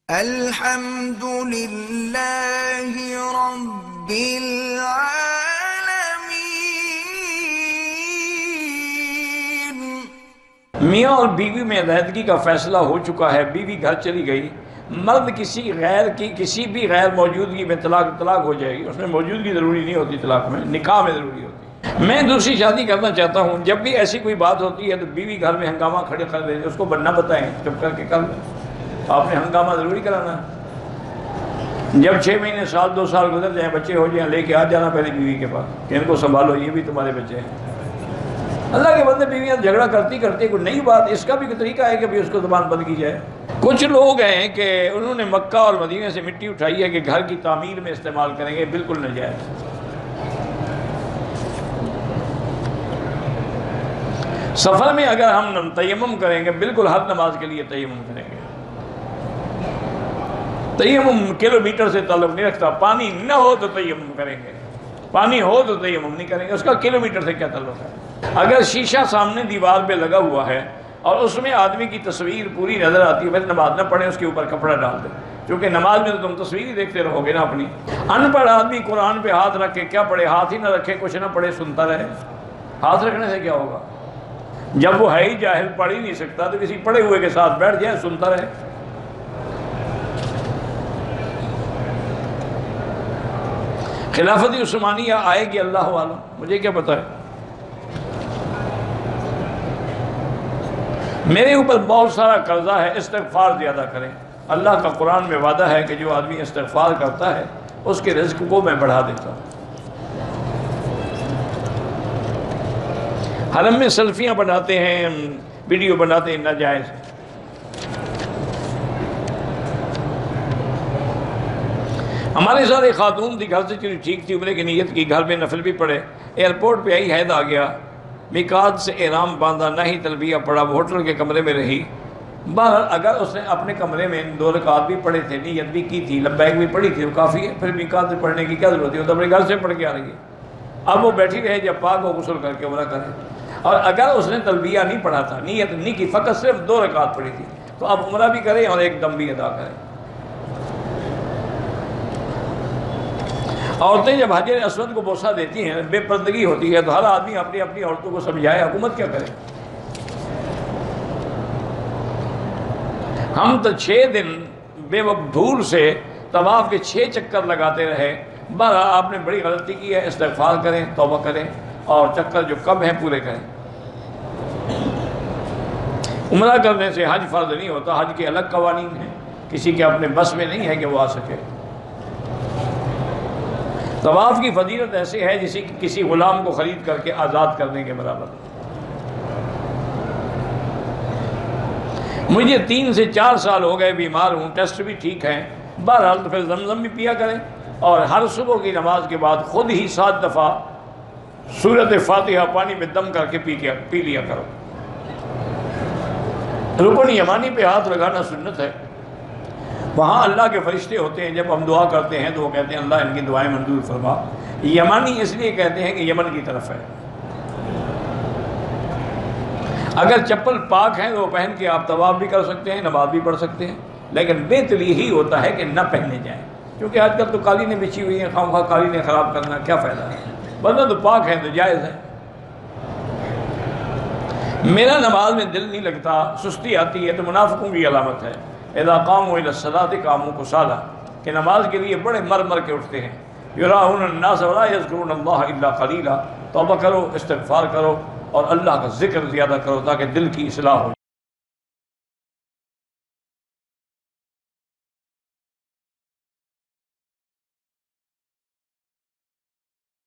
الحمد للہ رب العالمین۔ میاں اور بیوی میں علیحدگی کا فیصلہ ہو چکا ہے، بیوی گھر چلی گئی، مرد کسی بھی غیر موجودگی میں طلاق ہو جائے گی۔ اس میں موجودگی ضروری نہیں ہوتی، طلاق میں نکاح میں ضروری ہوتی ہے۔ میں دوسری شادی کرنا چاہتا ہوں، جب بھی ایسی کوئی بات ہوتی ہے تو بیوی گھر میں ہنگامہ کھڑے کر دیتے، اس کو بننا بتائیں، چپ کر کے کر لیں۔ آپ نے ہنگامہ ضروری کرانا ہے۔ جب 6 مہینے، سال، 2 سال گزر جائیں، بچے ہو جائیں، لے کے آ جانا پہلے بیوی کے پاس کہ ان کو سنبھالو، یہ بھی تمہارے بچے ہیں۔ اللہ کے بندے بیویاں جھگڑا کرتی کوئی نئی بات، اس کا بھی کوئی طریقہ ہے کہ بھی اس کو زبان بند کی جائے۔ کچھ لوگ ہیں کہ انہوں نے مکہ اور مدینے سے مٹی اٹھائی ہے کہ گھر کی تعمیر میں استعمال کریں گے، بالکل ناجائز۔ سفر میں اگر ہم تیمم کریں گے، بالکل ہر نماز کے لیے تیمم کریں گے۔ تیمم کلومیٹر سے تعلق نہیں رکھتا، پانی نہ ہو تو تیمم کریں گے، پانی ہو تو تیمم نہیں کریں گے، اس کا کلومیٹر سے کیا تعلق ہے۔ اگر شیشہ سامنے دیوار پہ لگا ہوا ہے اور اس میں آدمی کی تصویر پوری نظر آتی ہے، پھر نماز نہ پڑھیں، اس کے اوپر کپڑا ڈال دیں، کیونکہ نماز میں تو تم تصویر ہی دیکھتے رہو گے نا اپنی۔ ان پڑھ آدمی قرآن پہ ہاتھ رکھ کے کیا پڑھے؟ ہاتھ ہی نہ رکھے، کچھ نہ پڑھے، سنتا رہے۔ ہاتھ رکھنے سے کیا ہوگا؟ جب وہ ہے ہی جاہل، پڑھ ہی نہیں سکتا، تو کسی پڑھے ہوئے کے ساتھ بیٹھ جائے، سنتا رہے۔ خلافت عثمانیہ آئے گی، اللہ عالم، مجھے کیا پتہ ہے۔ میرے اوپر بہت سارا قرضہ ہے، استغفار زیادہ کریں۔ اللہ کا قرآن میں وعدہ ہے کہ جو آدمی استغفار کرتا ہے اس کے رزق کو میں بڑھا دیتا ہوں۔ حرم میں سیلفیاں بناتے ہیں، ویڈیو بناتے ہیں، ناجائز۔ ہمارے ساتھ ایک خاتون تھی، گھر سے چلی ٹھیک تھی، عمرے کی نیت کی، گھر میں نفل بھی پڑھے، ایئرپورٹ پہ آئی، حید آ گیا، میقات سے احرام باندھا، نہ ہی تلبیہ پڑھا، ہوٹل کے کمرے میں رہی۔ بہرحال اگر اس نے اپنے کمرے میں 2 رکعت بھی پڑھے تھے، نیت بھی کی تھی، لبیک بھی پڑھی تھی، وہ کافی ہے، پھر میقات سے پڑھنے کی کیا ضرورت ہے؟ وہ تو اپنے گھر سے پڑھ کے آ رہی ہے۔ اب وہ بیٹھی رہے، جب پاک ہو غسل کر کے عمرہ کرے۔ اور اگر اس نے تلبیہ نہیں پڑھا تھا، نیت نہیں کی، فقط صرف 2 رکعت پڑھی تھی، تو اب عمرہ بھی کرے اور ایک دم بھی ادا کرے۔ عورتیں جب حجر اسود کو بوسہ دیتی ہیں، بے پردگی ہوتی ہے، تو ہر آدمی اپنی اپنی عورتوں کو سمجھائے، حکومت کیا کرے؟ ہم تو 6 دن بے وقت دھول سے طواف کے 6 چکر لگاتے رہے۔ بہرحال آپ نے بڑی غلطی کی ہے، استغفار کریں، توبہ کریں، اور چکر جو کم ہیں پورے کریں۔ عمرہ کرنے سے حج فرض نہیں ہوتا، حج کے الگ قوانین ہیں، کسی کے اپنے بس میں نہیں ہے کہ وہ آ سکے۔ طواف کی فضیلت ایسے ہے جیسے کہ کسی غلام کو خرید کر کے آزاد کرنے کے برابر۔ مجھے 3 سے 4 سال ہو گئے بیمار ہوں، ٹیسٹ بھی ٹھیک ہیں، بہرحال تو پھر زمزم بھی پیا کریں، اور ہر صبح کی نماز کے بعد خود ہی 7 دفعہ سورۃ فاتحہ پانی میں دم کر کے پی لیا کرو۔ رکن یمانی پہ ہاتھ لگانا سنت ہے، وہاں اللہ کے فرشتے ہوتے ہیں، جب ہم دعا کرتے ہیں تو وہ کہتے ہیں اللہ ان کی دعائیں منظور فرما۔ یمانی اس لیے کہتے ہیں کہ یمن کی طرف ہے۔ اگر چپل پاک ہیں تو وہ پہن کے آپ طواف بھی کر سکتے ہیں، نماز بھی پڑھ سکتے ہیں، لیکن بہتر یہی ہوتا ہے کہ نہ پہنے جائیں، کیونکہ آج کل تو قالینیں بچھی ہوئی ہیں، خواہ خواہ قالینیں خراب کرنا کیا فائدہ ہے؟ ورنہ تو پاک ہیں تو جائز ہے۔ میرا نماز میں دل نہیں لگتا، سستی آتی ہے، تو منافقوں کی علامت ہے۔ اذا قاموا الى الصلاۃ قاموا کسالى، کہ نماز کے لیے بڑے مر کے اٹھتے ہیں۔ یراؤن الناس ولا یذکرون اللہ الا قلیلا، توبہ کرو، استغفار کرو، اور اللہ کا ذکر زیادہ کرو تاکہ دل کی اصلاح ہو۔